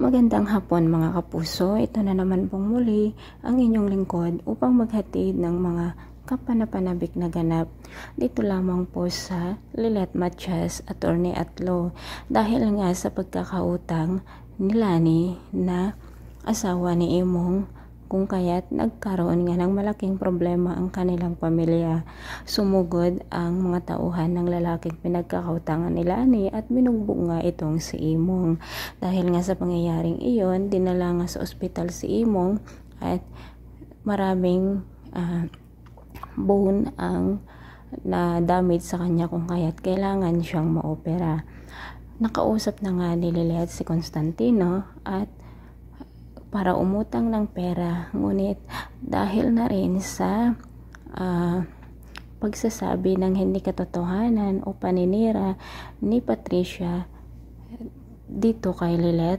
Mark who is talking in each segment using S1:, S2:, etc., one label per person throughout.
S1: Magandang hapon mga kapuso, ito na naman pong muli ang inyong lingkod upang maghatid ng mga kapanapanabik na ganap dito lamang po sa Lilet Matias, Attorney at Law, dahil nga sa pagkakautang ni Lani na asawa ni Imong, kung kaya't nagkaroon nga ng malaking problema ang kanilang pamilya. Sumugod ang mga tauhan ng lalaking pinagkakautangan ni Lani at binugbog nga itong si Imong. Dahil nga sa pangyayaring iyon, dinala nga sa ospital si Imong at maraming bone ang na damage sa kanya, kung kaya't kailangan siyang maopera. Nakausap na nga ni Lilet si Constantino at para umutang ng pera, ngunit dahil na rin sa pagsasabi ng hindi katotohanan o paninira ni Patricia dito kay Lilet,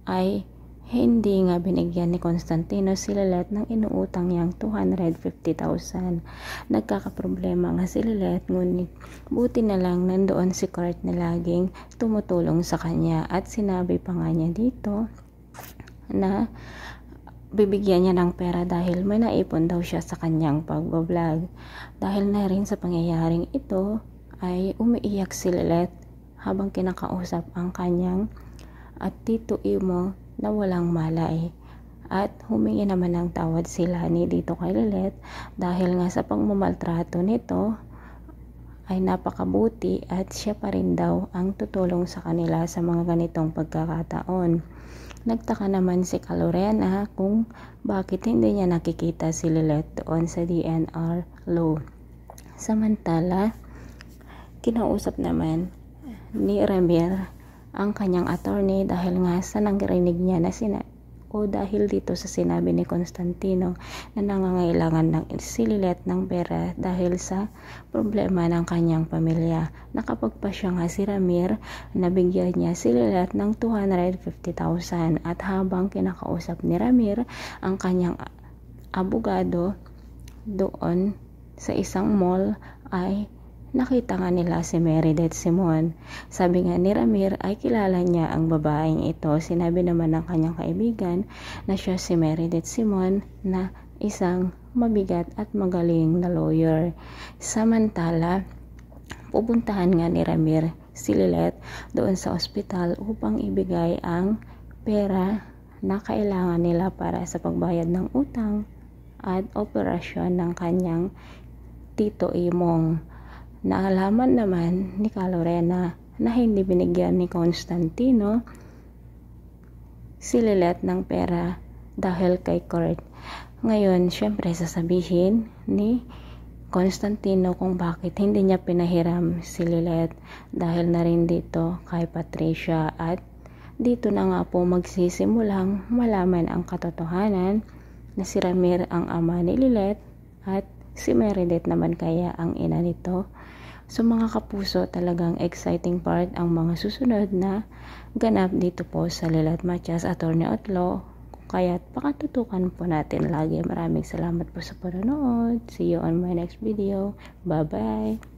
S1: ay hindi nga binigyan ni Constantino si Lilet ng inuutang niyang 250,000. Nagkakaproblema nga si Lilet, ngunit buti na lang nandoon si Kurt na laging tumutulong sa kanya at sinabi pa nga niya dito na bibigyan niya ng pera dahil may naipon daw siya sa kanyang pagbablog. Dahil na rin sa pangyayaring ito ay umiiyak si Lilet habang kinakausap ang kanyang at Tito Imo na walang malay, at humingi naman ng tawad si Lani dito kay Lilet dahil nga sa pagmamaltrato nito ay napakabuti at siya pa rin daw ang tutulong sa kanila sa mga ganitong pagkakataon. Nagtaka naman si Calorena kung bakit hindi niya nakikita si Lilet doon sa DNR law. Samantala, kinausap naman ni Ramir ang kanyang attorney dahil nga sa nangrinig niya na dahil dito sa sinabi ni Constantino na nangangailangan ng si Lilet ng pera dahil sa problema ng kanyang pamilya. Nakapagpasya nga si Ramir na bigyan niya si Lilet ng 250,000, at habang kinakausap ni Ramir ang kanyang abogado doon sa isang mall ay nakita nga nila si Meredith Simon. Sabi nga ni Ramir ay kilala niya ang babaeng ito. Sinabi naman ng kanyang kaibigan na siya si Meredith Simon, na isang mabigat at magaling na lawyer. Samantala, pupuntahan nga ni Ramir si Lilet doon sa ospital upang ibigay ang pera na kailangan nila para sa pagbayad ng utang at operasyon ng kanyang Tito Imong. Naalaman naman ni Calorena na hindi binigyan ni Constantino si Lilet ng pera dahil kay Kurt. Ngayon, syempre sasabihin ni Constantino kung bakit hindi niya pinahiram si Lilet dahil na rin dito kay Patricia, at dito na nga po magsisimulang malaman ang katotohanan na si Ramir ang ama ni Lilet at si Meredith naman kaya ang ina nito. So mga kapuso, talagang exciting part ang mga susunod na ganap dito po sa Lilet Matias, Attorney at Law. Kaya pakatutukan po natin lagi. Maraming salamat po sa panonood. See you on my next video. Bye bye.